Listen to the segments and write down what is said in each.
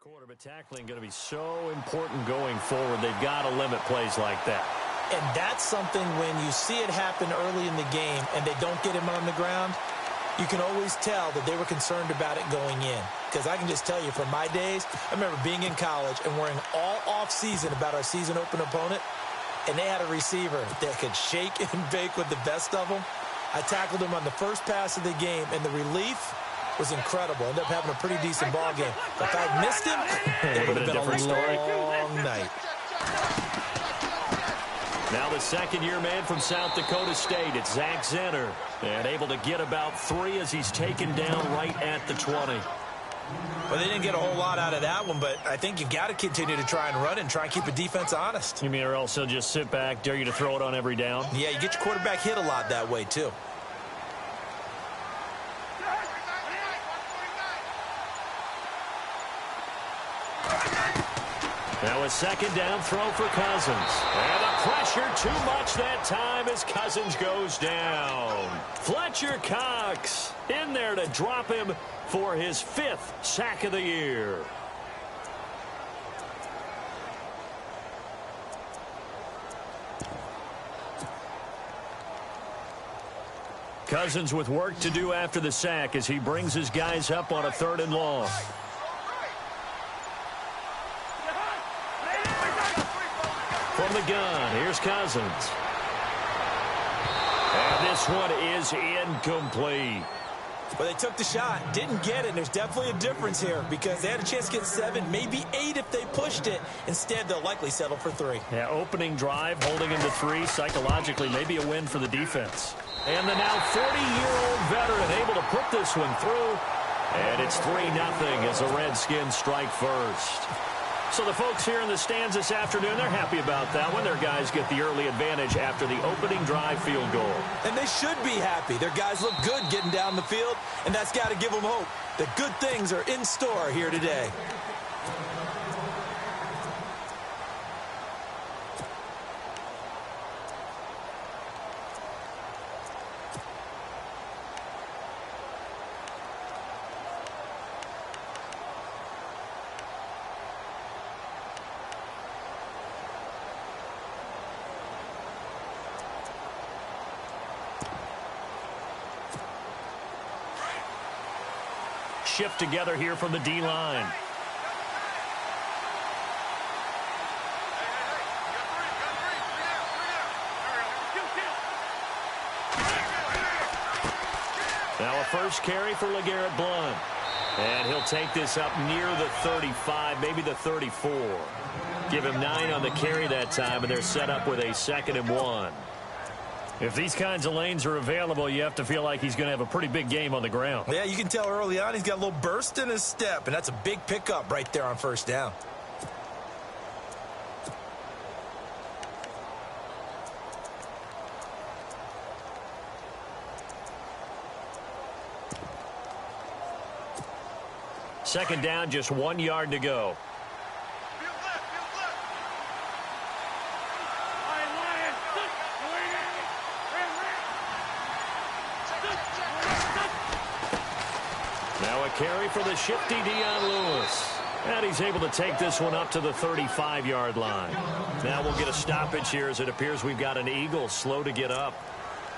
quarter, but tackling going to be so important going forward. They've got to limit plays like that. And that's something when you see it happen early in the game and they don't get him on the ground, you can always tell that they were concerned about it going in. Because I can just tell you from my days, I remember being in college and worrying all off-season about our season open opponent, and they had a receiver that could shake and bake with the best of them. I tackled him on the first pass of the game, and the relief was incredible. Ended up having a pretty decent ball game. If I'd missed him, it would have been a long night. Now the second-year man from South Dakota State, it's Zach Zenner, and able to get about 3 as he's taken down right at the 20. Well, they didn't get a whole lot out of that one, but I think you've got to continue to try and run and try and keep a defense honest. You mean or else he'll just sit back, dare you to throw it on every down? Yeah, you get your quarterback hit a lot that way, too. Now a second down throw for Cousins. And the pressure too much that time as Cousins goes down. Fletcher Cox in there to drop him for his 5th sack of the year. Cousins with work to do after the sack as he brings his guys up on a 3rd and long. From the gun, here's Cousins. And this one is incomplete. Well, they took the shot, didn't get it, and there's definitely a difference here because they had a chance to get 7, maybe 8 if they pushed it. Instead, they'll likely settle for 3. Yeah, opening drive, holding him to 3, psychologically maybe a win for the defense. And the now 40-year-old veteran able to put this one through. And it's 3-0 as the Redskins strike first. So the folks here in the stands this afternoon, they're happy about that one. Their guys get the early advantage after the opening drive field goal. And they should be happy. Their guys look good getting down the field, and that's got to give them hope that good things are in store here today. Shift together here from the D-line. Now a first carry for LeGarrette Blount. And he'll take this up near the 35, maybe the 34. Give him 9 on the carry that time, and they're set up with a 2nd and 1. If these kinds of lanes are available, you have to feel like he's going to have a pretty big game on the ground. Yeah, you can tell early on he's got a little burst in his step, and that's a big pickup right there on 1st down. Second down, just 1 yard to go. Carry for the shifty Dion Lewis. And he's able to take this one up to the 35-yard line. Now we'll get a stoppage here as it appears we've got an Eagle slow to get up.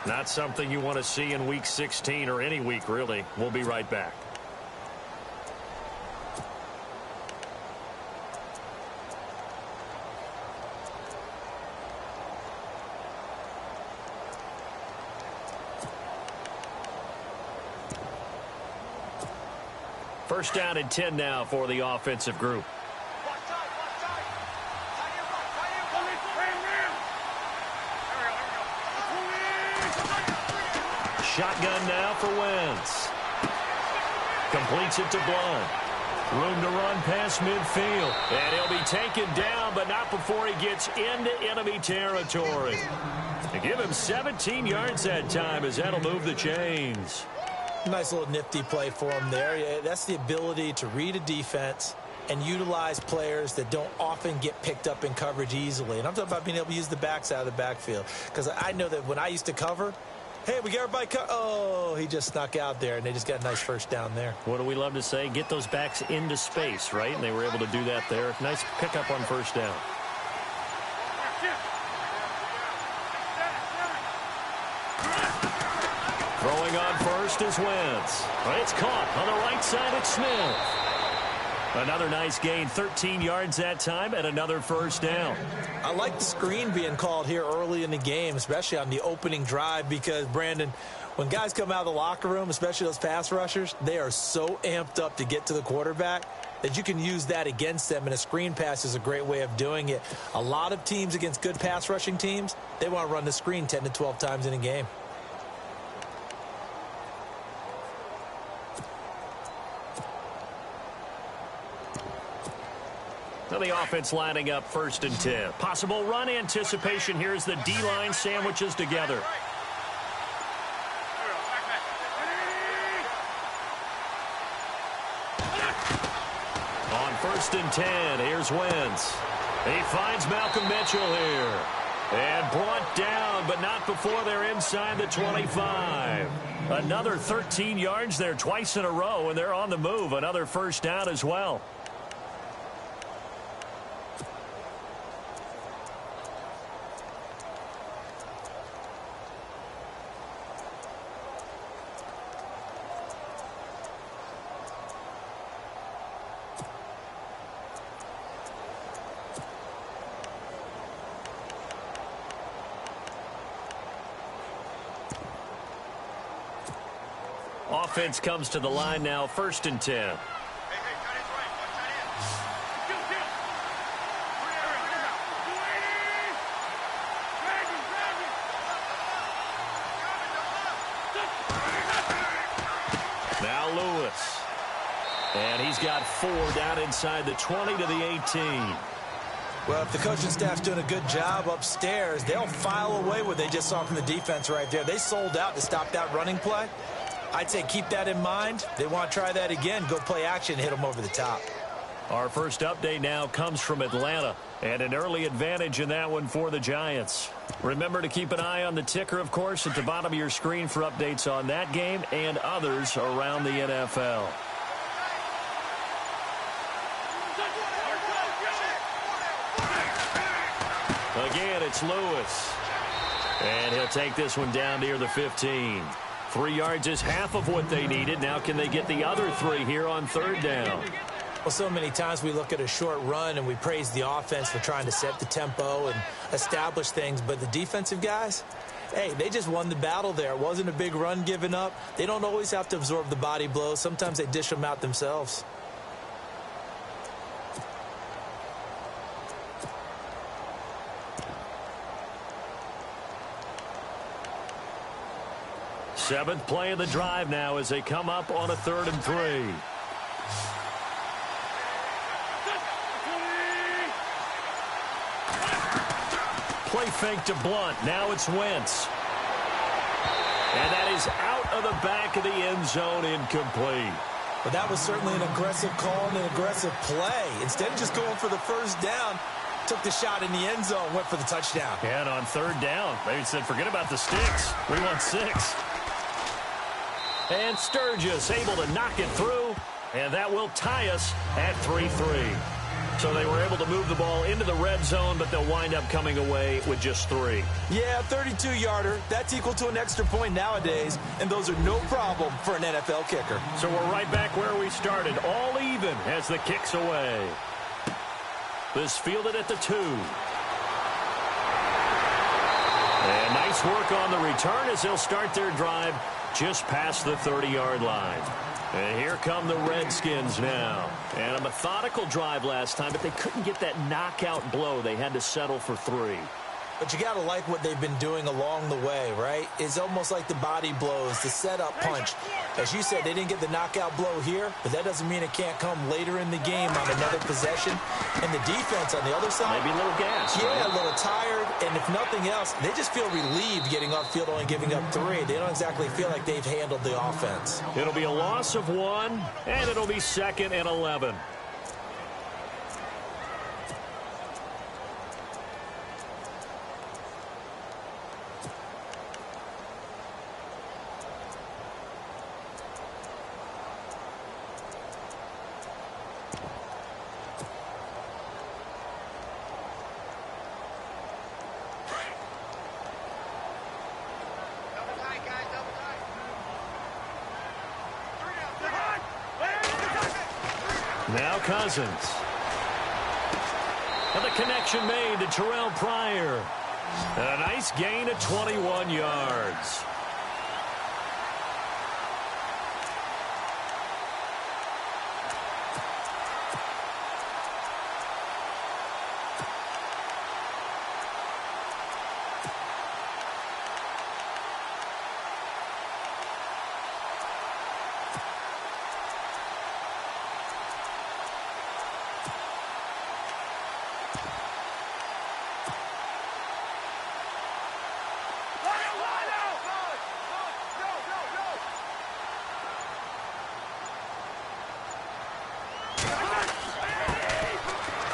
Not something you want to see in Week 16 or any week, really. We'll be right back. First down and 10 now for the offensive group. Shotgun now for Wentz. Completes it to Blount. Room to run past midfield. And he'll be taken down, but not before he gets into enemy territory. They give him 17 yards that time as that'll move the chains. Nice little nifty play for him there. That's the ability to read a defense and utilize players that don't often get picked up in coverage easily. And I'm talking about being able to use the backs out of the backfield. Because I know that when I used to cover, Hey, we got everybody. Oh, he just snuck out there, and they just got a nice first down there. What do we love to say? Get those backs into space, right? And they were able to do that there. Nice pickup on first down. Throwing on first is Wentz. It's caught on the right side. It's Smith. Another nice gain, 13 yards that time, and another first down. I like the screen being called here early in the game, especially on the opening drive, because, Brandon, when guys come out of the locker room, especially those pass rushers, they are so amped up to get to the quarterback that you can use that against them, and a screen pass is a great way of doing it. A lot of teams against good pass rushing teams, they want to run the screen 10 to 12 times in a game. So the offense lining up 1st and 10. Possible run anticipation. Here's the D-line sandwiches together. On 1st and 10, here's Wentz. He finds Malcolm Mitchell here. And brought down, but not before they're inside the 25. Another 13 yards there twice in a row, and they're on the move. Another first down as well. Offense comes to the line now, 1st and 10. Now Lewis. And he's got 4 down inside the 20 to the 18. Well, if the coaching staff's doing a good job upstairs, they'll file away what they just saw from the defense right there. They sold out to stop that running play. I'd say keep that in mind. They want to try that again. Go play action, hit them over the top. Our first update now comes from Atlanta, and an early advantage in that one for the Giants. Remember to keep an eye on the ticker, of course, at the bottom of your screen for updates on that game and others around the NFL. Again, it's Lewis. And he'll take this one down near the 15. 3 yards is half of what they needed. Now can they get the other 3 here on 3rd down? Well, so many times we look at a short run and we praise the offense for trying to set the tempo and establish things. But the defensive guys, hey, they just won the battle there. It wasn't a big run given up. They don't always have to absorb the body blows. Sometimes they dish them out themselves. Seventh play of the drive now as they come up on a 3rd and 3. Play fake to Blunt. Now it's Wentz. And that is out of the back of the end zone, incomplete. But that was certainly an aggressive call and an aggressive play. Instead of just going for the first down, took the shot in the end zone, went for the touchdown. And on 3rd down, they said, forget about the sticks. We want 6. And Sturgis able to knock it through, and that will tie us at 3-3. So they were able to move the ball into the red zone, but they'll wind up coming away with just 3. Yeah, 32-yarder. That's equal to an extra point nowadays, and those are no problem for an NFL kicker. So we're right back where we started, all even as the kick's away. This fielded at the 2. And nice work on the return as they'll start their drive just past the 30-yard line. And here come the Redskins now. And a methodical drive last time, but they couldn't get that knockout blow. They had to settle for 3. But you got to like what they've been doing along the way, right? It's almost like the body blows, the setup punch. As you said, they didn't get the knockout blow here, but that doesn't mean it can't come later in the game on another possession. And the defense on the other side, maybe a little gas. Yeah, right? A little tired. And if nothing else, they just feel relieved getting upfield, only giving up 3. They don't exactly feel like they've handled the offense. It'll be a loss of 1, and it'll be 2nd and 11. Now Cousins. And the connection made to Terrell Pryor. A nice gain of 21 yards.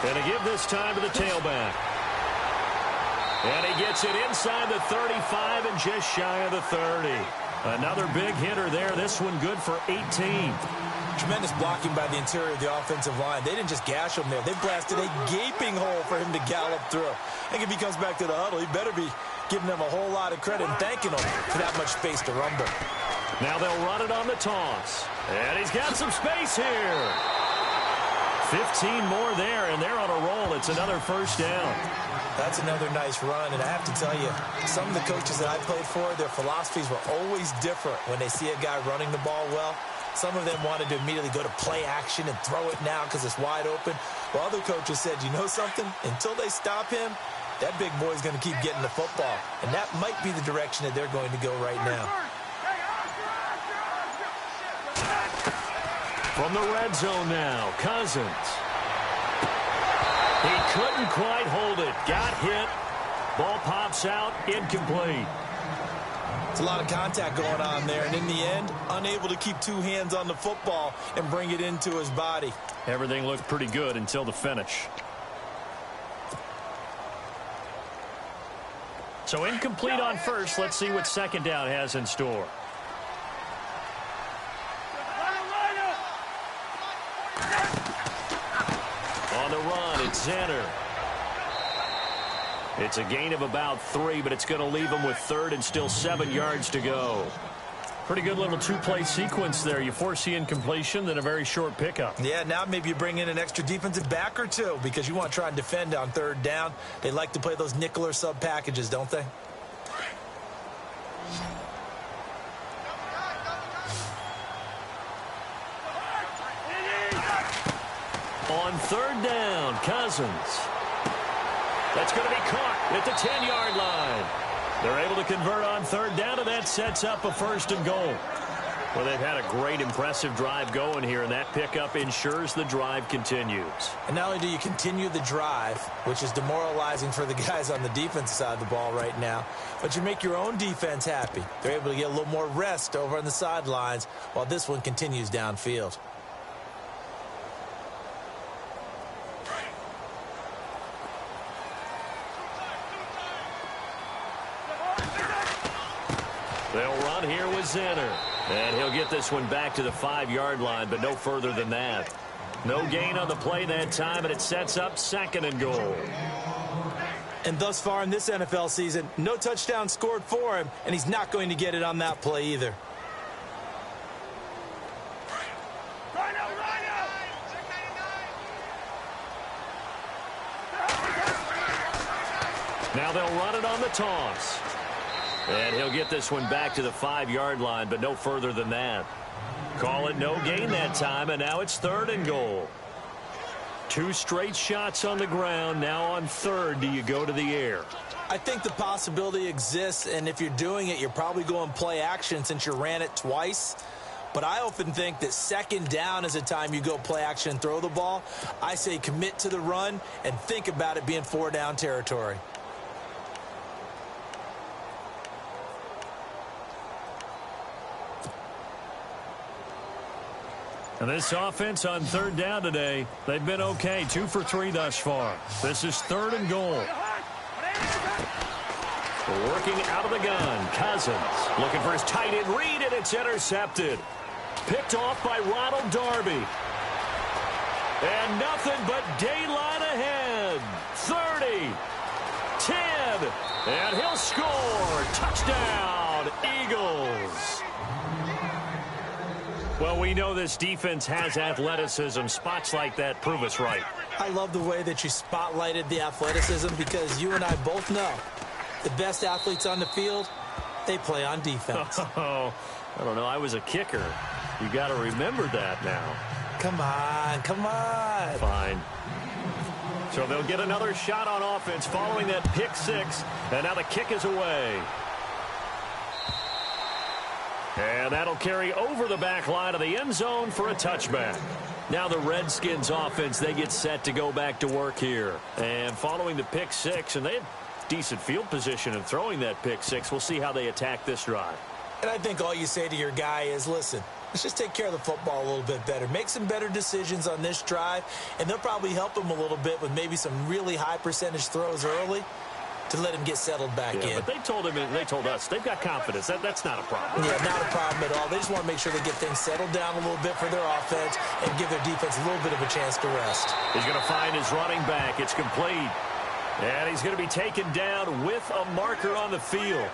And to give this time to the tailback. And he gets it inside the 35 and just shy of the 30. Another big hitter there. This one good for 18. Tremendous blocking by the interior of the offensive line. They didn't just gash him there. They blasted a gaping hole for him to gallop through. I think if he comes back to the huddle, he better be giving them a whole lot of credit and thanking them for that much space to rumble. Now they'll run it on the toss. And he's got some space here. 15 more there, and they're on a roll. It's another first down. That's another nice run, and I have to tell you, some of the coaches that I played for, their philosophies were always different when they see a guy running the ball well. Some of them wanted to immediately go to play action and throw it now because it's wide open. While other coaches said, you know something? Until they stop him, that big boy's going to keep getting the football. And that might be the direction that they're going to go right now. From the red zone now, Cousins. He couldn't quite hold it. Got hit. Ball pops out. Incomplete. It's a lot of contact going on there, and in the end, unable to keep two hands on the football and bring it into his body. Everything looked pretty good until the finish. So incomplete on first. Let's see what second down has in store. On the run, it's Zenner. It's a gain of about 3, but it's going to leave him with third and still 7 yards to go. Pretty good little two-play sequence there. You force the incompletion, then a very short pickup. Yeah, now maybe you bring in an extra defensive back or two because you want to try and defend on third down. They like to play those nickel or sub packages, don't they? On third down, Cousins. That's going to be caught at the 10-yard line. They're able to convert on third down, and that sets up a first and goal. Well, they've had a great, impressive drive going here, and that pickup ensures the drive continues. And not only do you continue the drive, which is demoralizing for the guys on the defense side of the ball right now, but you make your own defense happy. They're able to get a little more rest over on the sidelines while this one continues downfield. They'll run here with Zenner. And he'll get this one back to the 5-yard line, but no further than that. No gain on the play that time, and it sets up second and goal. And thus far in this NFL season, no touchdown scored for him, and he's not going to get it on that play either. Now they'll run it on the toss. And he'll get this one back to the 5-yard line, but no further than that. Call it no gain that time, and now it's third and goal. 2 straight shots on the ground. Now on third, do you go to the air? I think the possibility exists, and if you're doing it, you're probably going play action since you ran it twice. But I often think that second down is a time you go play action and throw the ball. I say commit to the run and think about it being 4-down territory. And this offense on third down today, they've been okay. 2 for 3 thus far. This is third and goal. Working out of the gun, Cousins. Looking for his tight end read, and it's intercepted. Picked off by Ronald Darby. And nothing but daylight ahead. 30, 10, and he'll score. Touchdown, Eagles. Well, we know this defense has athleticism. Spots like that prove us right. I love the way that you spotlighted the athleticism because you and I both know the best athletes on the field, they play on defense. Oh, I don't know. I was a kicker. You got to remember that now. Come on, come on. Fine. So they'll get another shot on offense following that pick six. And now the kick is away. And that'll carry over the back line of the end zone for a touchback. Now the Redskins offense, they get set to go back to work here. And following the pick six, and they had decent field position in throwing that pick six. We'll see how they attack this drive. And I think all you say to your guy is, listen, let's just take care of the football a little bit better. Make some better decisions on this drive, and they'll probably help him a little bit with maybe some really high percentage throws early to let him get settled back in. But they told him, and they told us, they've got confidence. That's not a problem. Yeah, not a problem at all. They just want to make sure they get things settled down a little bit for their offense and give their defense a little bit of a chance to rest. He's going to find his running back. It's complete. And he's going to be taken down with a marker on the field.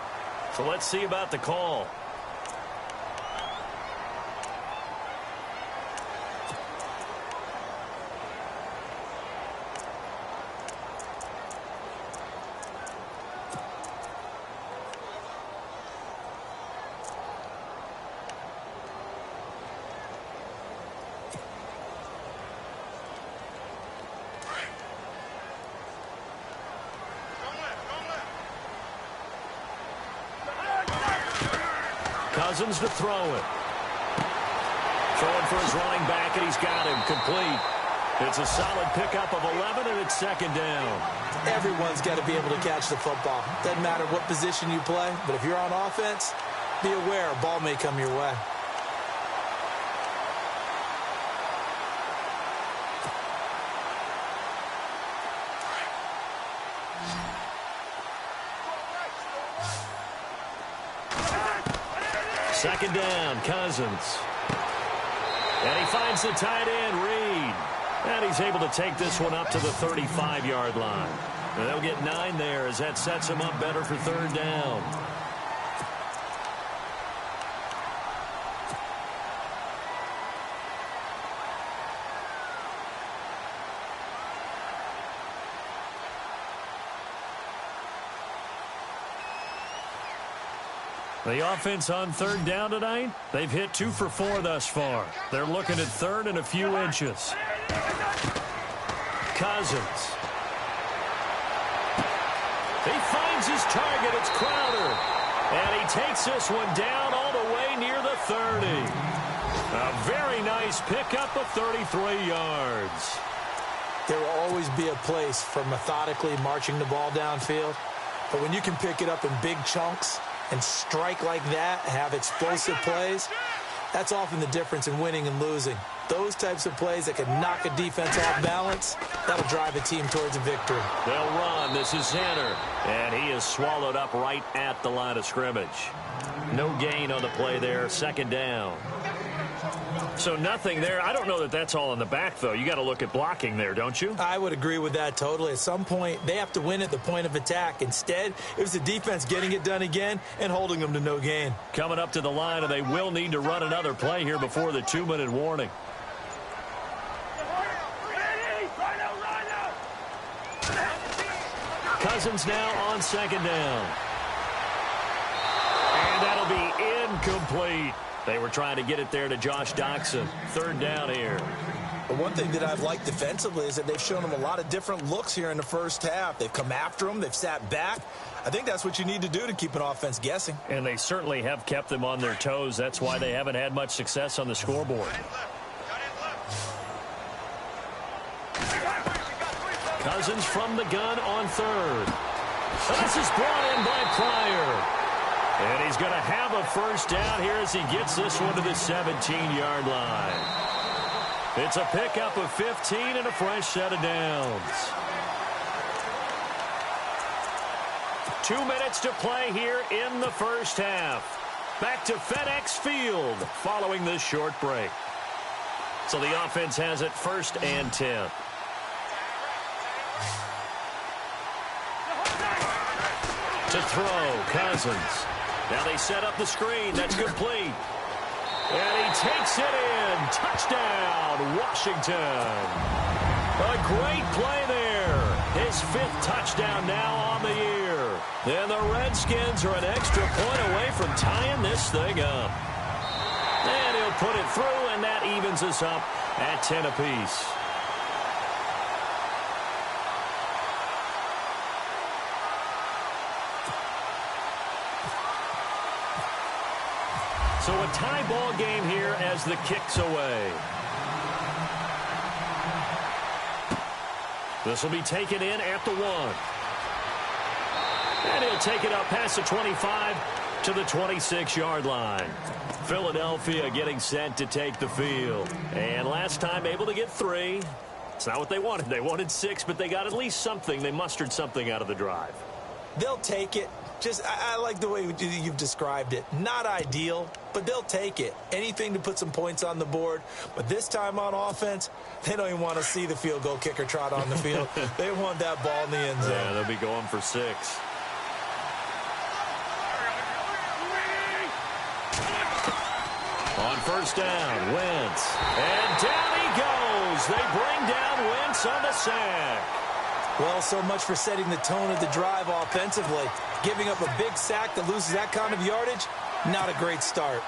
So let's see about the call. Cousins to throw it. Throwing for his running back, and he's got him complete. It's a solid pickup of 11, and it's second down. Everyone's got to be able to catch the football. Doesn't matter what position you play, but if you're on offense, be aware a ball may come your way. Second down, Cousins. And he finds the tight end, Reed. And he's able to take this one up to the 35-yard line. And they'll get 9 there as that sets him up better for third down. The offense on third down tonight, they've hit 2 for 4 thus far. They're looking at third and a few inches. Cousins. He finds his target. It's Crowder. And he takes this one down all the way near the 30. A very nice pickup of 33 yards. There will always be a place for methodically marching the ball downfield. But when you can pick it up in big chunks and strike like that, have explosive plays, that's often the difference in winning and losing. Those types of plays that can knock a defense off balance, that'll drive a team towards a victory. They'll run. This is Xander. And he is swallowed up right at the line of scrimmage. No gain on the play there. Second down. So nothing there. I don't know that that's all in the back, though. You got to look at blocking there, don't you? I would agree with that totally. At some point, they have to win at the point of attack. Instead, it was the defense getting it done again and holding them to no gain. Coming up to the line, and they will need to run another play here before the 2-minute warning. Cousins now on second down. And that'll be incomplete. They were trying to get it there to Josh Doxson. Third down here. But one thing that I've liked defensively is that they've shown them a lot of different looks here in the first half. They've come after them. They've sat back. I think that's what you need to do to keep an offense guessing. And they certainly have kept them on their toes. That's why they haven't had much success on the scoreboard. Cousins from the gun on third. And this is brought in by Pryor. And he's going to have a first down here as he gets this one to the 17-yard line. It's a pickup of 15 and a fresh set of downs. 2 minutes to play here in the first half. Back to FedEx Field following this short break. So the offense has it 1st and 10. To throw, Cousins. Now they set up the screen. That's complete. And he takes it in. Touchdown, Washington. A great play there. His 5th touchdown now on the year. And the Redskins are an extra point away from tying this thing up. And he'll put it through, and that evens us up at 10 apiece. So a tie ball game here as the kick's away. This will be taken in at the 1. And he'll take it up past the 25 to the 26-yard line. Philadelphia getting set to take the field. And last time able to get 3. It's not what they wanted. They wanted 6, but they got at least something. They mustered something out of the drive. They'll take it. I like the way you've described it. Not ideal, but they'll take it. Anything to put some points on the board. But this time on offense, they don't even want to see the field goal kicker trot on the field. They want that ball in the end zone. Yeah, they'll be going for 6. On first down, Wentz. And down he goes. They bring down Wentz on the sack. Well, so much for setting the tone of the drive offensively. Giving up a big sack that loses that kind of yardage, not a great start.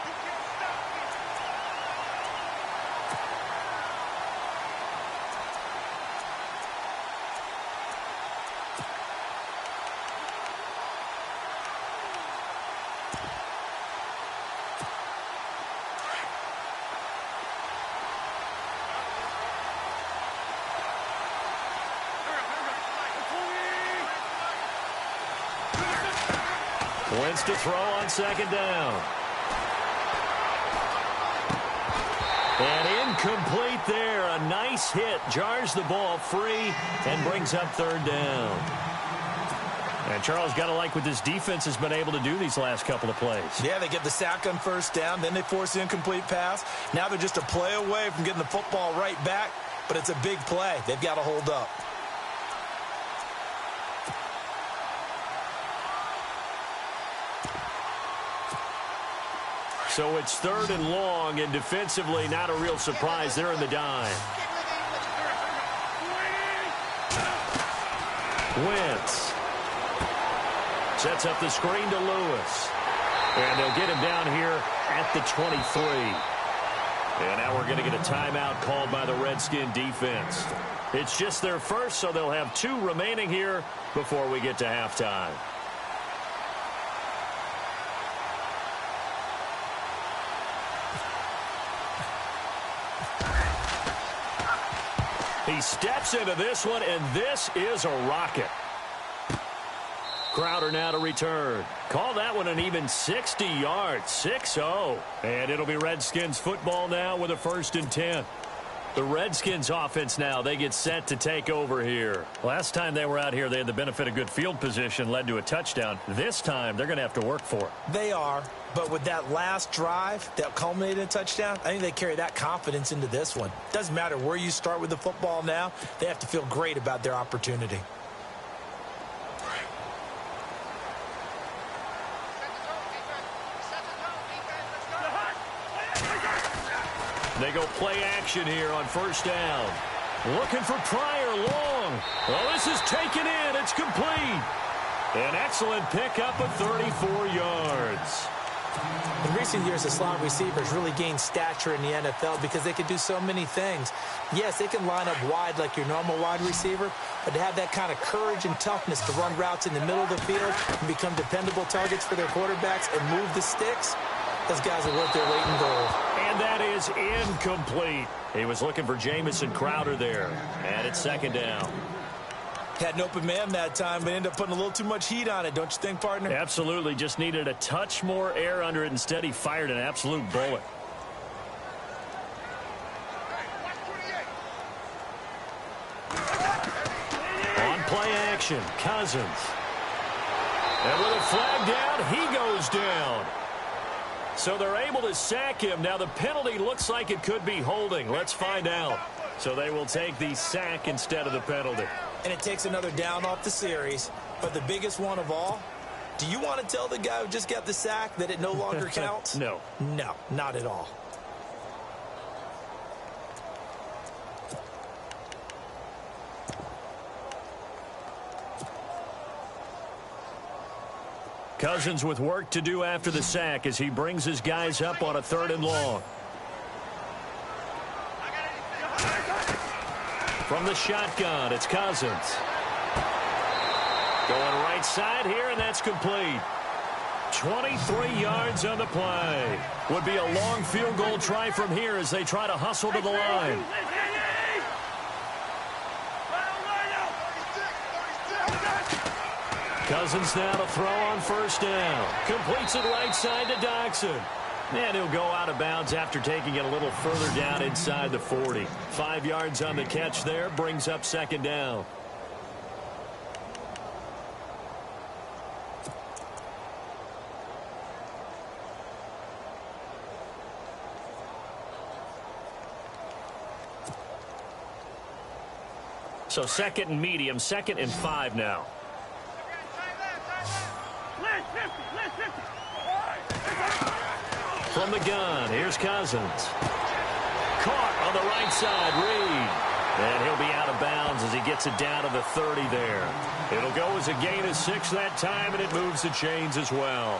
Wentz to throw on second down. And incomplete there. A nice hit. Jars the ball free and brings up third down. And Charles, got to like what this defense has been able to do these last couple of plays. Yeah, they get the sack on first down. Then they force the incomplete pass. Now they're just a play away from getting the football right back. But it's a big play. They've got to hold up. So it's 3rd and long, and defensively not a real surprise. They're in the dime. Wentz sets up the screen to Lewis. And they'll get him down here at the 23. And now we're going to get a timeout called by the Redskin defense. It's just their first, so they'll have 2 remaining here before we get to halftime. He steps into this one, and this is a rocket. Crowder now to return. Call that one an even 60 yards, 6-0. And it'll be Redskins football now with a 1st and 10. The Redskins offense now, they get set to take over here. Last time they were out here, they had the benefit of good field position, led to a touchdown. This time, they're going to have to work for it. They are, but with that last drive that culminated in a touchdown, I think they carry that confidence into this one. Doesn't matter where you start with the football now, they have to feel great about their opportunity. They go play action here on first down. Looking for Pryor long. Well, this is taken in. It's complete. An excellent pickup of 34 yards. In recent years, the slot receivers really gained stature in the NFL because they can do so many things. Yes, they can line up wide like your normal wide receiver, but to have that kind of courage and toughness to run routes in the middle of the field and become dependable targets for their quarterbacks and move the sticks, those guys are worth their weight in gold. And that is incomplete. He was looking for Jamison Crowder there. And it's second down. Had an open man that time, but ended up putting a little too much heat on it, don't you think, partner? Absolutely. Just needed a touch more air under it. Instead, he fired an absolute bullet. On play action, Cousins. And with a flag down, he goes down. So they're able to sack him. Now the penalty looks like it could be holding. Let's find out. So they will take the sack instead of the penalty. And it takes another down off the series. But the biggest one of all, do you want to tell the guy who just got the sack that it no longer counts? No. No, not at all. Cousins with work to do after the sack as he brings his guys up on a 3rd and long. From the shotgun, it's Cousins. Going right side here, and that's complete. 23 yards on the play. Would be a long field goal try from here as they try to hustle to the line. Cousins now to throw on 1st down. Completes it right side to Doxson. And he'll go out of bounds after taking it a little further down inside the 40. 5 yards on the catch there, brings up 2nd down. So 2nd and medium, 2nd and 5 now. From the gun, here's Cousins. Caught on the right side, Reed. And he'll be out of bounds as he gets it down to the 30 there. It'll go as a gain of 6 that time, and it moves the chains as well.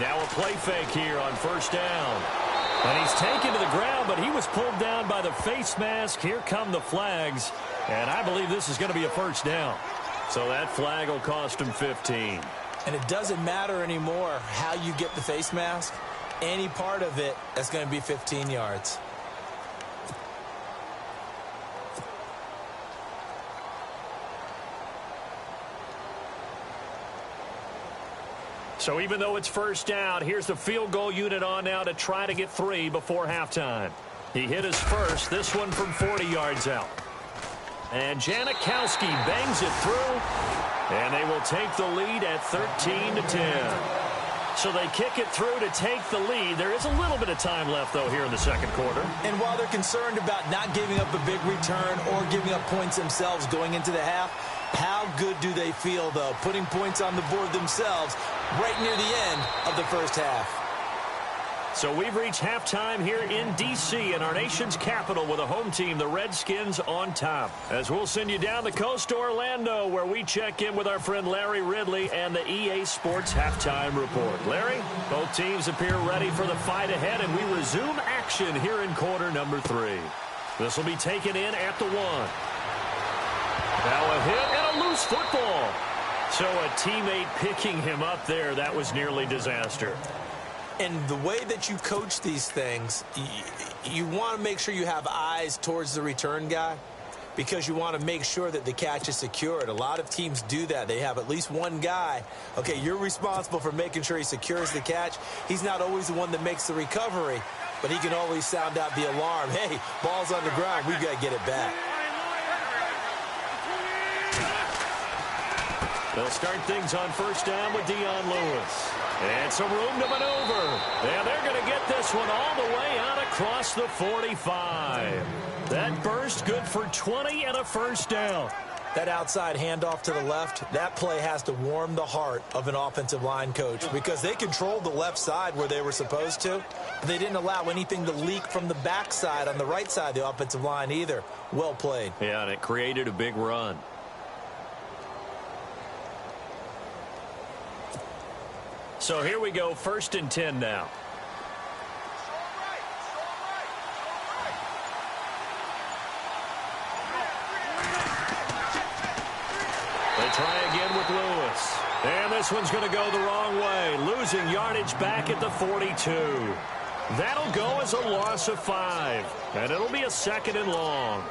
Now a play fake here on 1st down. And he's taken to the ground, but he was pulled down by the face mask. Here come the flags. And I believe this is going to be a 1st down. So that flag will cost him 15. And it doesn't matter anymore how you get the face mask. Any part of it, that's going to be 15 yards. So even though it's 1st down, here's the field goal unit on now to try to get 3 before halftime. He hit his first, this one from 40 yards out. And Janikowski bangs it through, and they will take the lead at 13-10. So they kick it through to take the lead. There is a little bit of time left, though, here in the 2nd quarter. And while they're concerned about not giving up a big return or giving up points themselves going into the half, how good do they feel, though, putting points on the board themselves right near the end of the 1st half? So we've reached halftime here in D.C. in our nation's capital with a home team, the Redskins, on top. As we'll send you down the coast to Orlando, where we check in with our friend Larry Ridley and the EA Sports Halftime Report. Larry, both teams appear ready for the fight ahead, and we resume action here in quarter number 3. This will be taken in at the 1. Now a hit and a loose football. So a teammate picking him up there, that was nearly disaster. And the way that you coach these things, you want to make sure you have eyes towards the return guy because you want to make sure that the catch is secured. A lot of teams do that. They have at least one guy. Okay, you're responsible for making sure he secures the catch. He's not always the one that makes the recovery, but he can always sound out the alarm. Hey, ball's on the ground. We've got to get it back. They'll start things on 1st down with Dion Lewis. And some room to maneuver. And they're going to get this one all the way out across the 45. That burst good for 20 and a 1st down. That outside handoff to the left, that play has to warm the heart of an offensive line coach because they controlled the left side where they were supposed to. They didn't allow anything to leak from the backside on the right side of the offensive line either. Well played. Yeah, and it created a big run. So here we go, 1st and 10 now. They try again with Lewis. And this one's going to go the wrong way, losing yardage back at the 42. That'll go as a loss of 5. And it'll be a 2nd and long.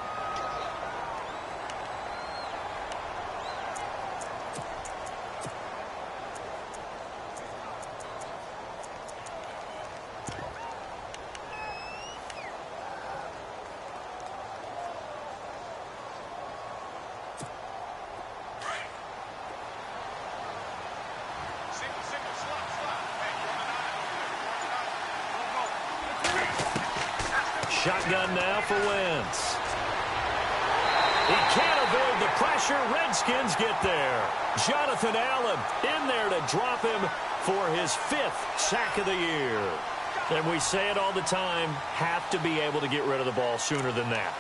Shotgun now for Wentz. He can't avoid the pressure. Redskins get there. Jonathan Allen in there to drop him for his 5th sack of the year. And we say it all the time, have to be able to get rid of the ball sooner than that.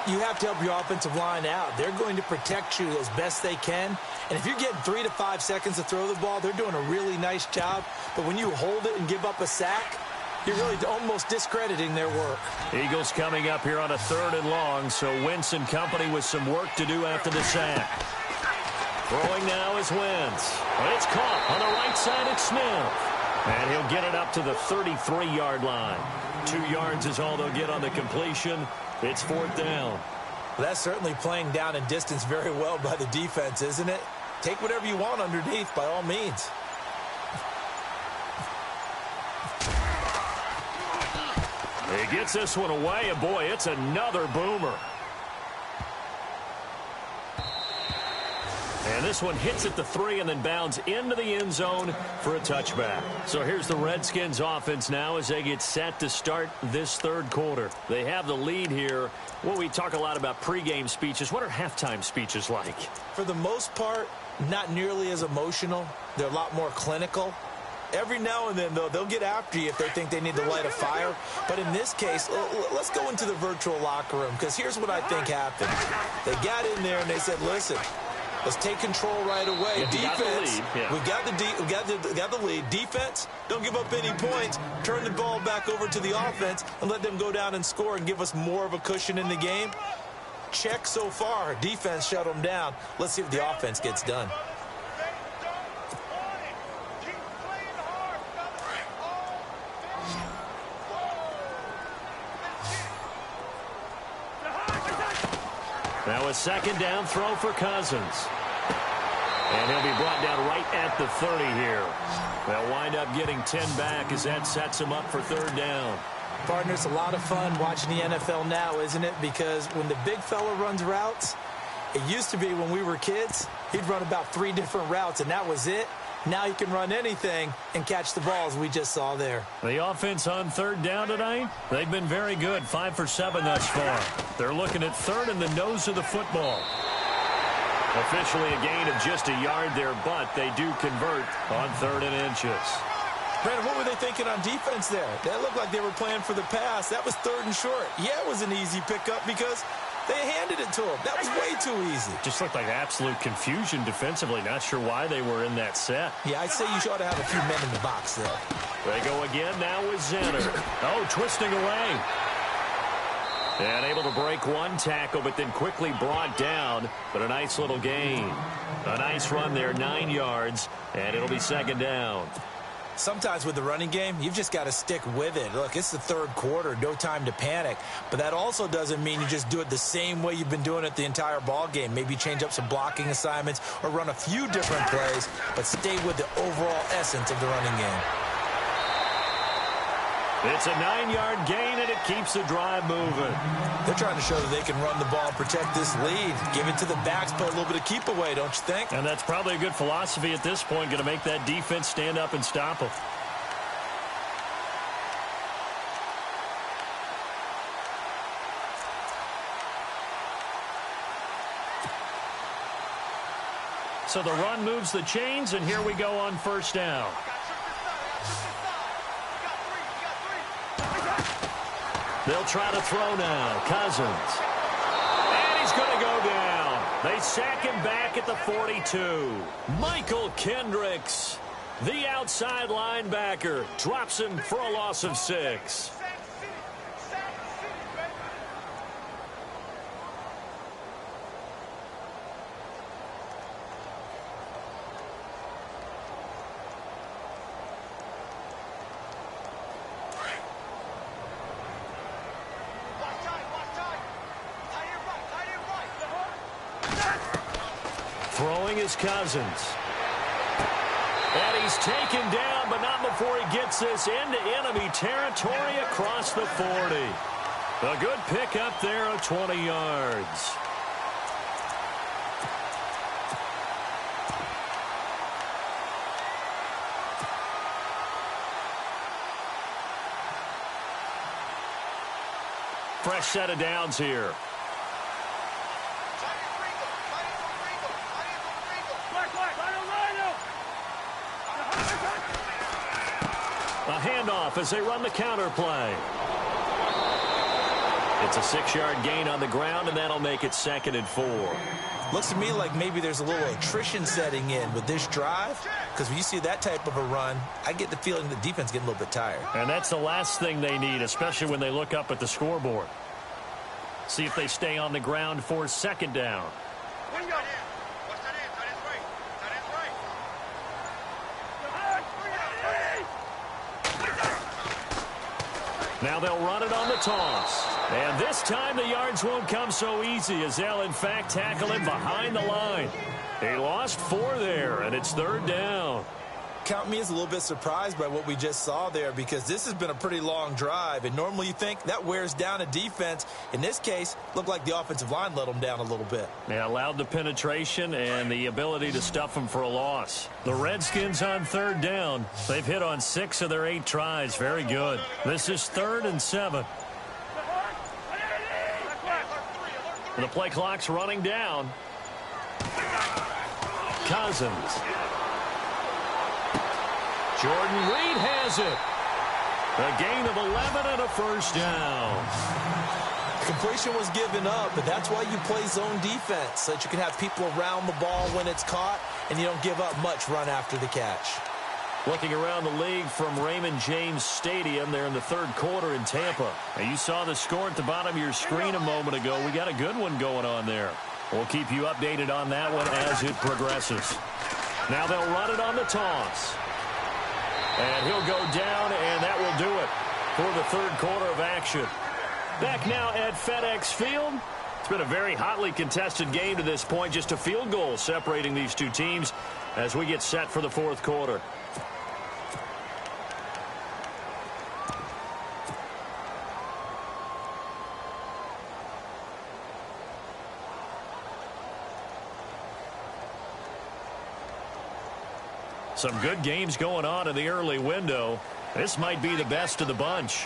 You have to help your offensive line out. They're going to protect you as best they can. And if you're getting 3 to 5 seconds to throw the ball, they're doing a really nice job. But when you hold it and give up a sack, you're really almost discrediting their work. Eagles coming up here on a 3rd and long, so Wentz and company with some work to do after the sack. Throwing now is Wentz. But it's caught on the right side at Smith. And he'll get it up to the 33-yard line. 2 yards is all they'll get on the completion. It's 4th down. Well, that's certainly playing down and distance very well by the defense, isn't it? Take whatever you want underneath, by all means. He gets this one away, and boy, it's another boomer. And this one hits at the 3 and then bounds into the end zone for a touchback. So here's the Redskins offense now as they get set to start this 3rd quarter. They have the lead here. Well, we talk a lot about pregame speeches. What are halftime speeches like? For the most part, not nearly as emotional. They're a lot more clinical. Every now and then, though, they'll get after you if they think they need to light a fire. But in this case, let's go into the virtual locker room, because here's what I think happened. They got in there and they said, listen, let's take control right away. Defense, we got the lead. Defense, don't give up any points. Turn the ball back over to the offense and let them go down and score and give us more of a cushion in the game. Check so far. Defense shut them down. Let's see if the offense gets done. Now a 2nd down throw for Cousins. And he'll be brought down right at the 30 here. They'll wind up getting 10 back as that sets him up for 3rd down. Partner, it's a lot of fun watching the NFL now, isn't it? Because when the big fella runs routes, it used to be when we were kids, he'd run about 3 different routes, and that was it. Now he can run anything and catch the balls we just saw there. The offense on 3rd down tonight, they've been very good. 5 for 7 thus far. They're looking at 3rd in the nose of the football. Officially a gain of just a yard there, but they do convert on 3rd and inches. Brandon, what were they thinking on defense there? That looked like they were playing for the pass. That was 3rd and short. Yeah, it was an easy pickup because they handed it to him. That was way too easy. Just looked like absolute confusion defensively. Not sure why they were in that set. Yeah, I'd say you ought to have a few men in the box there. They go again now with Zenner. Oh, twisting away. And able to break one tackle, but then quickly brought down. But a nice little gain. A nice run there, 9 yards, and it'll be 2nd down. Sometimes with the running game, you've just got to stick with it. Look, it's the 3rd quarter, no time to panic. But that also doesn't mean you just do it the same way you've been doing it the entire ball game. Maybe change up some blocking assignments or run a few different plays, but stay with the overall essence of the running game. It's a 9-yard gain, and it keeps the drive moving. They're trying to show that they can run the ball and protect this lead. Give it to the backs, play a little bit of keep away, don't you think? And that's probably a good philosophy at this point, going to make that defense stand up and stop them. So the run moves the chains, and here we go on 1st down. They'll try to throw now. Cousins. And he's going to go down. They sack him back at the 42. Michael Kendricks, the outside linebacker, drops him for a loss of 6. Throwing is Cousins. And he's taken down, but not before he gets this into enemy territory across the 40. A good pickup there of 20 yards. fresh set of downs here. A handoff as they run the counter play. It's a 6-yard gain on the ground, and that'll make it 2nd and 4. Looks to me like maybe there's a little attrition setting in with this drive, because when you see that type of a run, I get the feeling the defense getting a little bit tired. And that's the last thing they need, especially when they look up at the scoreboard. See if they stay on the ground for 2nd down. Now they'll run it on the toss. And this time the yards won't come so easy as they'll, in fact, tackle him behind the line. He lost 4 there, and it's 3rd down. Count me as a little bit surprised by what we just saw there, because this has been a pretty long drive, and normally you think that wears down a defense. In this case, looked like the offensive line let them down a little bit. Yeah, allowed the penetration and the ability to stuff them for a loss. The Redskins on 3rd down. They've hit on 6 of their 8 tries. Very good. This is 3rd and 7. The play clock's running down. Cousins. Jordan Reed has it. A gain of 11 and a 1st down. Completion was given up, but that's why you play zone defense, so that you can have people around the ball when it's caught, and you don't give up much run after the catch. Looking around the league from Raymond James Stadium there in the 3rd quarter in Tampa. Now, you saw the score at the bottom of your screen a moment ago. We got a good one going on there. We'll keep you updated on that one as it progresses. Now they'll run it on the toss. And he'll go down, and that will do it for the 3rd quarter of action. Back now at FedEx Field. It's been a very hotly contested game to this point. Just a field goal separating these two teams as we get set for the 4th quarter. Some good games going on in the early window. This might be the best of the bunch.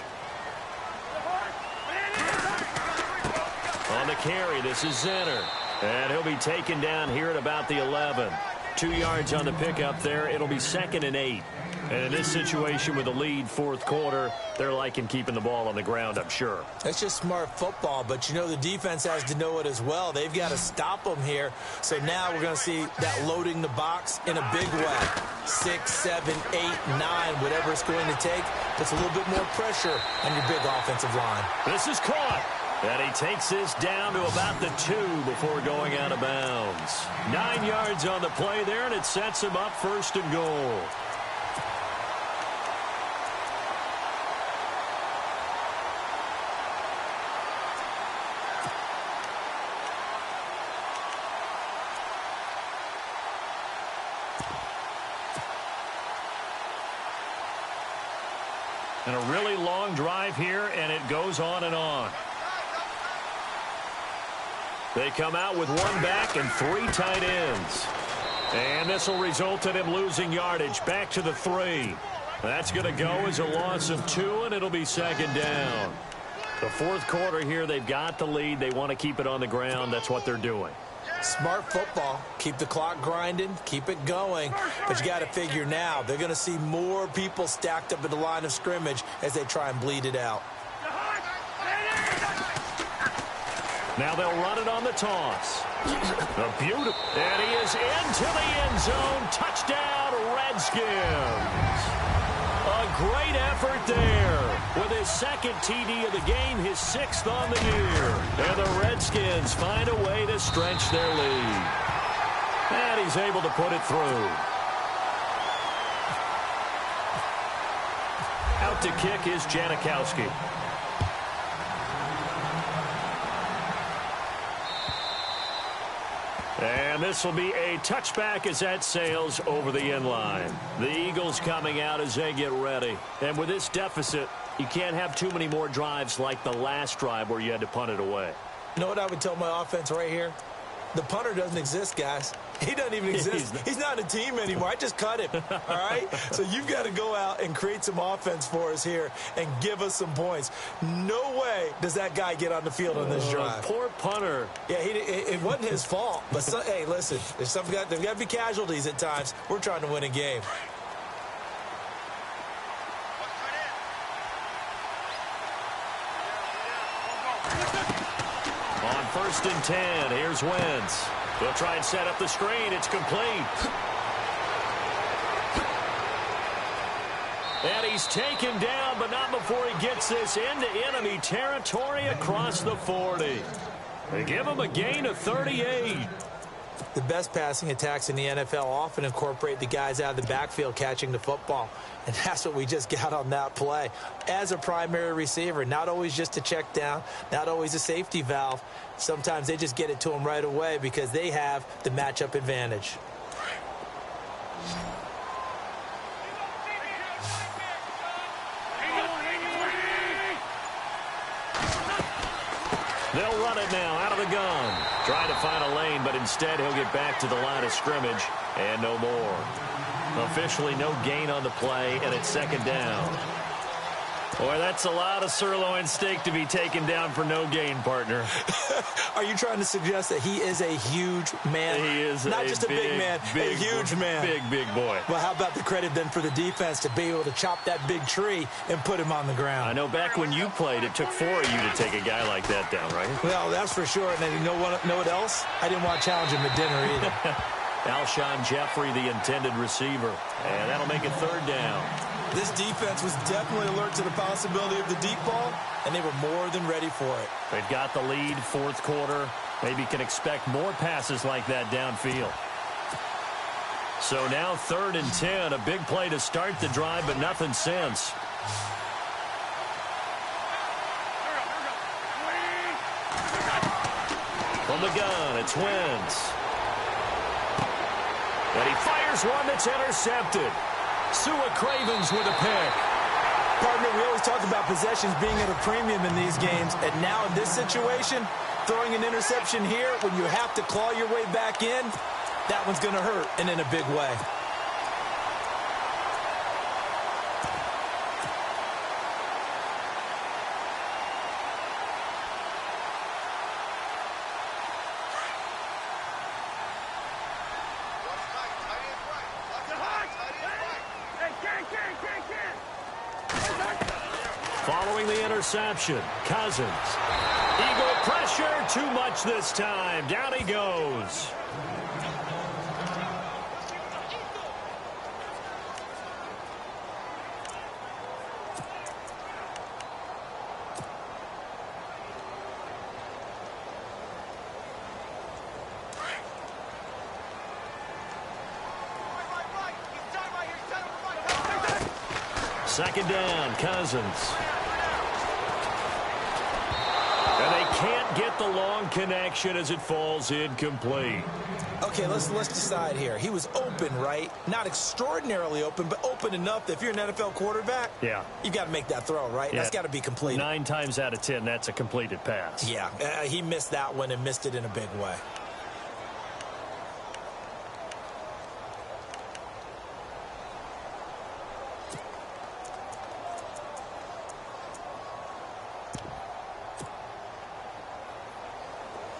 On the carry, this is Zenner. And he'll be taken down here at about the 11. 2 yards on the pickup there. It'll be 2nd and 8. And in this situation with the lead 4th quarter, they're liking keeping the ball on the ground, I'm sure. That's just smart football, but you know the defense has to know it as well. They've got to stop them here. So now we're going to see that loading the box in a big way. 6, 7, 8, 9, whatever it's going to take, puts a little bit more pressure on your big offensive line. This is caught. And he takes this down to about the 2 before going out of bounds. 9 yards on the play there, and it sets him up 1st and goal. And a really long drive here, and it goes on and on. They come out with 1 back and 3 tight ends. And this will result in him losing yardage back to the 3. That's going to go as a loss of 2, and it'll be 2nd down. The 4th quarter here, they've got the lead. They want to keep it on the ground. That's what they're doing. Smart football. Keep the clock grinding. Keep it going. But you got to figure now, they're going to see more people stacked up at the line of scrimmage as they try and bleed it out. Now they'll run it on the toss. A beautiful. And he is into the end zone. Touchdown, Redskins. A great effort there. With his 2nd TD of the game, his 6th on the year. And the Redskins find a way to stretch their lead. And he's able to put it through. Out to kick is Janikowski. And this will be a touchback as that sails over the end line. The Eagles coming out as they get ready. And with this deficit, you can't have too many more drives like the last drive where you had to punt it away. You know what I would tell my offense right here? The punter doesn't exist, guys. He doesn't even exist. He's not a team anymore. I just cut him, all right? So you've got to go out and create some offense for us here and give us some points. No way does that guy get on the field on this drive. Poor punter. Yeah, it wasn't his fault. But, hey, listen, there's got to be casualties at times. We're trying to win a game. On 1st and 10, here's Wentz. They'll try and set up the screen. It's complete. And he's taken down, but not before he gets this into enemy territory across the 40. They give him a gain of 38. The best passing attacks in the NFL often incorporate the guys out of the backfield catching the football. And that's what we just got on that play. As a primary receiver, not always just a check down, not always a safety valve. Sometimes they just get it to them right away because they have the matchup advantage. They'll run it now out of the gun. Trying to find a lane, but instead he'll get back to the line of scrimmage and no more. Officially no gain on the play, and it's 2nd down. Boy, that's a lot of sirloin steak to be taken down for no gain, partner. Are you trying to suggest that he is a huge man? He is not just a big man, a huge man. Big boy. Well, how about the credit then for the defense to be able to chop that big tree and put him on the ground? I know back when you played, it took 4 of you to take a guy like that down, right? Well, that's for sure. And then you know what else? I didn't want to challenge him at dinner either. Alshon Jeffrey, the intended receiver. And that'll make it 3rd down. This defense was definitely alert to the possibility of the deep ball, and they were more than ready for it. They've got the lead, 4th quarter. Maybe can expect more passes like that downfield. So now 3rd and 10, a big play to start the drive, but nothing since. From the gun, it's Wentz. And he fires one that's intercepted. Sua Cravens with a pick. Partner, we always talk about possessions being at a premium in these games, and now in this situation, throwing an interception here when you have to claw your way back in, that one's going to hurt, and in a big way. Following the interception, Cousins. Eagle pressure, too much this time. Down he goes. Second down, Cousins. And they can't get the long connection as it falls incomplete. Okay, let's decide here. He was open, right? Not extraordinarily open, but open enough that if you're an NFL quarterback, yeah, you got to make that throw, right? Yeah. That's got to be completed. 9 times out of 10, that's a completed pass. Yeah, he missed that one and missed it in a big way.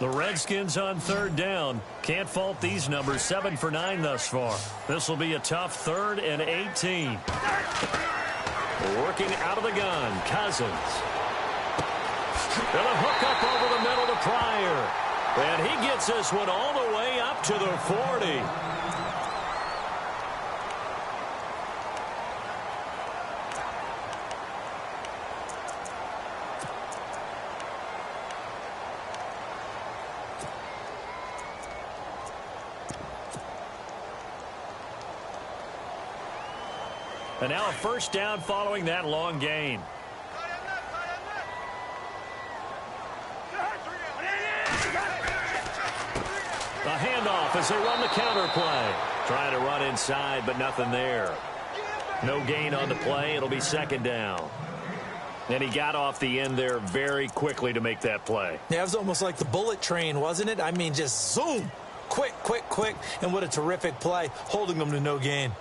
The Redskins on 3rd down. Can't fault these numbers. 7 for 9 thus far. This will be a tough 3rd and 18. Working out of the gun, Cousins. And a hook up over the middle to Pryor. And he gets this one all the way up to the 40. And now a first down following that long gain. A handoff as they run the counter play. Trying to run inside, but nothing there. No gain on the play. It'll be 2nd down. And he got off the end there very quickly to make that play. Yeah, it was almost like the bullet train, wasn't it? I mean, just zoom. quick, and what a terrific play, holding them to no gain.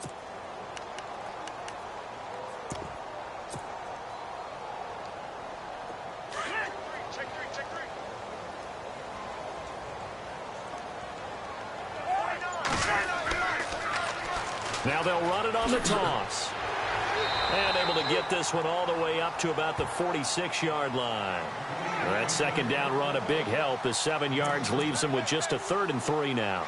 Now they'll run it on the toss. And able to get this one all the way up to about the 46-yard line. That second down run a big help as 7 yards leaves them with just a 3rd and 3 now.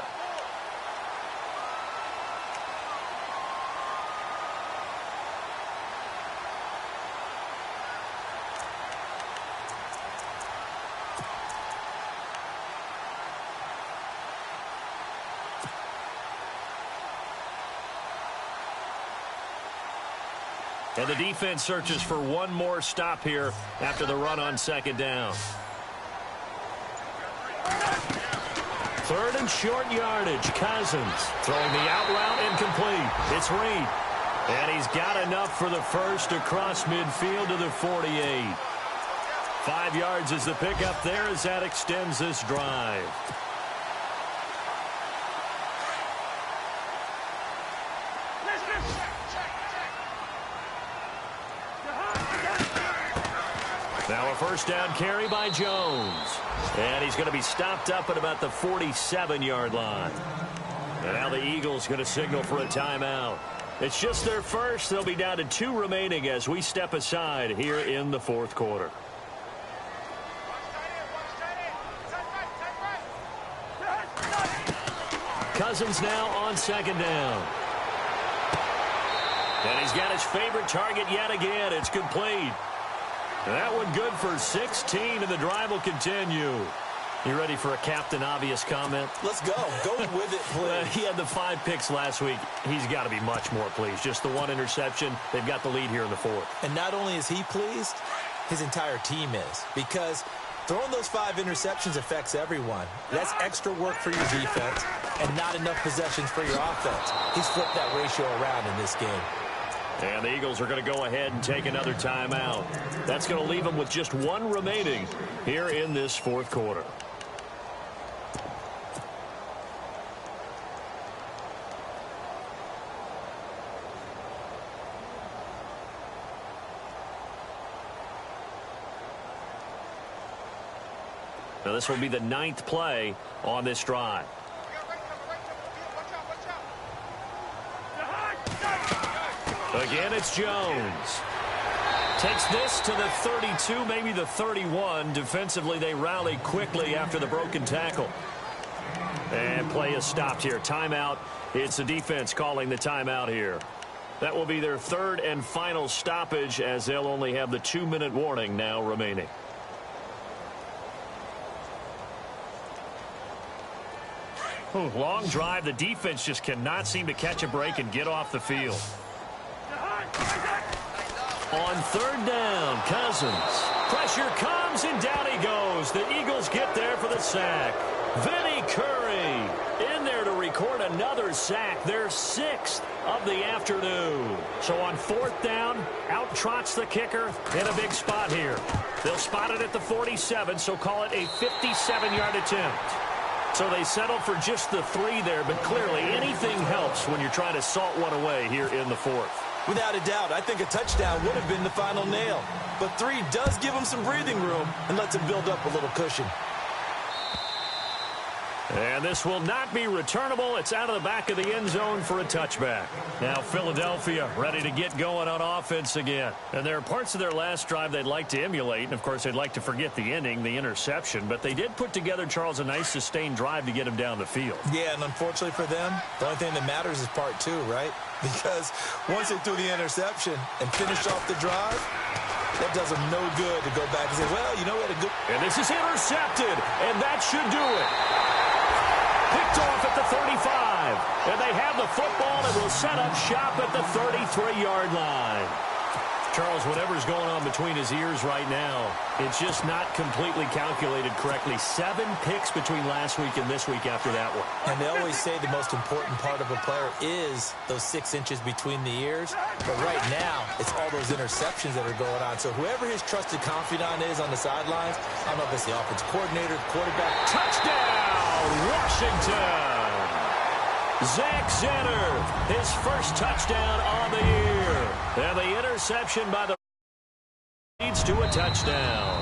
And the defense searches for one more stop here after the run on second down. 3rd and short yardage. Cousins throwing the out route incomplete. It's Reed. And he's got enough for the first across midfield to the 48. 5 yards is the pickup there as that extends this drive. Now a first down carry by Jones. And he's going to be stopped up at about the 47-yard line. And now the Eagles going to signal for a timeout. It's just their first. They'll be down to 2 remaining as we step aside here in the 4th quarter. Cousins now on second down. And he's got his favorite target yet again. It's complete. That one good for 16, and the drive will continue. You ready for a Captain Obvious comment? Let's go. Go with it, please. He had the 5 picks last week. He's got to be much more pleased. Just the 1 interception. They've got the lead here in the 4th. And not only is he pleased, his entire team is. Because throwing those 5 interceptions affects everyone. That's extra work for your defense and not enough possessions for your offense. He's flipped that ratio around in this game. And the Eagles are going to go ahead and take another timeout. That's going to leave them with just 1 remaining here in this 4th quarter. Now this will be the 9th play on this drive. Again, it's Jones. Takes this to the 32, maybe the 31. Defensively, they rally quickly after the broken tackle. And play is stopped here. Timeout. It's the defense calling the timeout here. That will be their 3rd and final stoppage as they'll only have the 2-minute warning now remaining. Long drive. The defense just cannot seem to catch a break and get off the field. On 3rd down, Cousins. Pressure comes, and down he goes. The Eagles get there for the sack. Vinny Curry in there to record another sack, their 6th of the afternoon. So on 4th down, out trots the kicker in a big spot here. They'll spot it at the 47, so call it a 57-yard attempt. So they settled for just the 3 there, but clearly anything helps when you're trying to salt one away here in the 4th. Without a doubt, I think a touchdown would have been the final nail. But 3 does give them some breathing room and lets them build up a little cushion. And this will not be returnable. It's out of the back of the end zone for a touchback. Now Philadelphia ready to get going on offense again. And there are parts of their last drive they'd like to emulate. And, of course, they'd like to forget the ending, the interception. But they did put together, Charles, a nice sustained drive to get him down the field. Yeah, and unfortunately for them, the only thing that matters is part 2, right? Because once they threw the interception and finished off the drive, that does them no good to go back and say, well, you know what, a good... And this is intercepted, and that should do it. Picked off at the 35. And they have the football and will set up shop at the 33-yard line. Charles, whatever's going on between his ears right now, it's just not completely calculated correctly. 7 picks between last week and this week after that one. And they always say the most important part of a player is those 6 inches between the ears. But right now, it's all those interceptions that are going on. So whoever his trusted confidant is on the sidelines, I don't know if it's the offensive coordinator, quarterback. Touchdown, Washington! Zach Zenner, his first touchdown on the year. And the interception by the leads to a touchdown.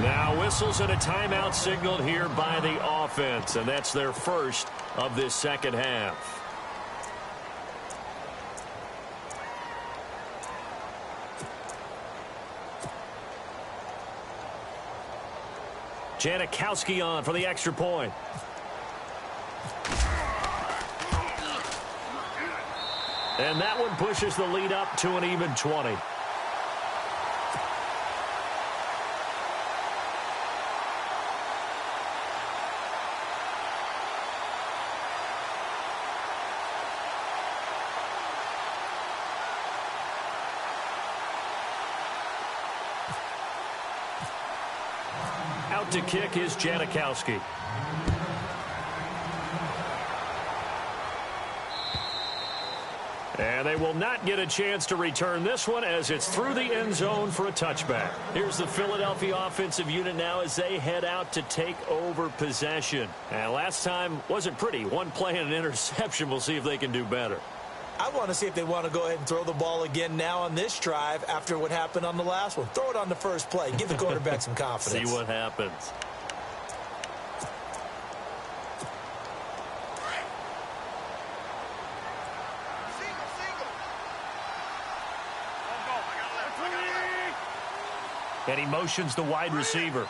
Now whistles and a timeout signaled here by the offense, and that's their first of this second half. Janikowski on for the extra point. And that one pushes the lead up to an even 20. Out to kick is Janikowski. And they will not get a chance to return this one as it's through the end zone for a touchback. Here's the Philadelphia offensive unit now as they head out to take over possession. And last time wasn't pretty. One play and an interception. We'll see if they can do better. I want to see if they want to go ahead and throw the ball again now on this drive after what happened on the last one. Throw it on the first play. Give the quarterback some confidence. See what happens. And he motions the wide receiver.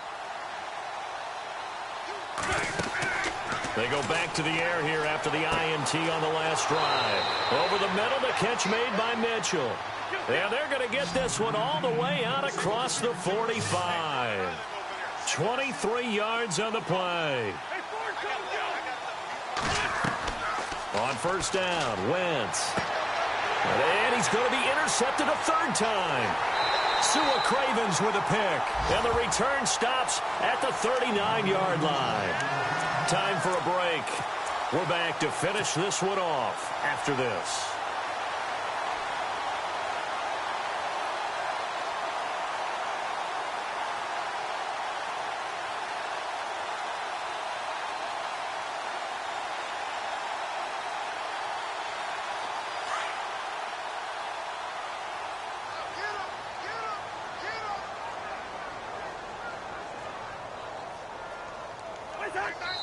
They go back to the air here after the INT on the last drive. Over the middle, the catch made by Mitchell. And they're going to get this one all the way out across the 45. 23 yards on the play. On first down, Wentz. And he's going to be intercepted a third time. Sua Cravens with a pick. And the return stops at the 39-yard line. Time for a break. We're back to finish this one off after this.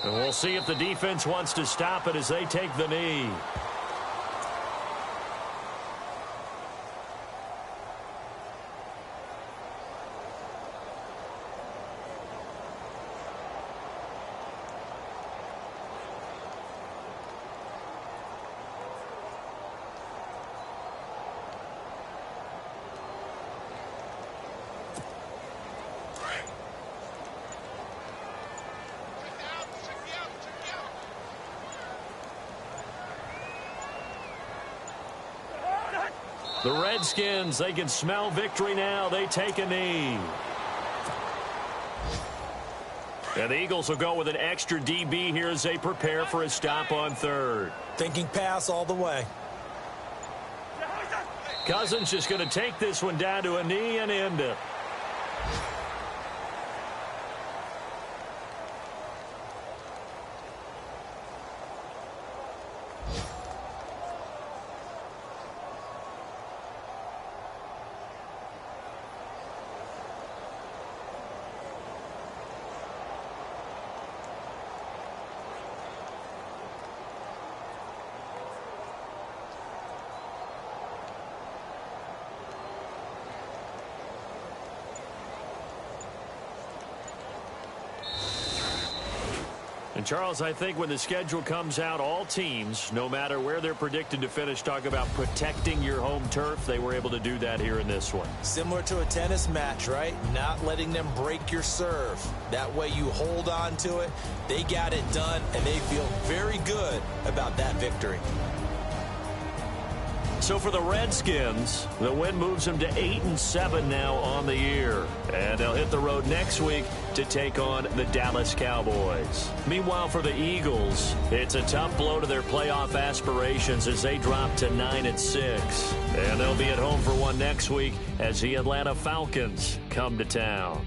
And we'll see if the defense wants to stop it as they take the knee. The Redskins, they can smell victory now. They take a knee. And the Eagles will go with an extra DB here as they prepare for a stop on third. Thinking pass all the way. Cousins just going to take this one down to a knee and end it. And Charles, I think when the schedule comes out, all teams, no matter where they're predicted to finish, talk about protecting your home turf. They were able to do that here in this one. Similar to a tennis match, right? Not letting them break your serve. That way you hold on to it. They got it done, and they feel very good about that victory. So for the Redskins, the win moves them to 8-7 now on the year. And they'll hit the road next week to take on the Dallas Cowboys. Meanwhile, for the Eagles, it's a tough blow to their playoff aspirations as they drop to 9-6. And they'll be at home for one next week as the Atlanta Falcons come to town.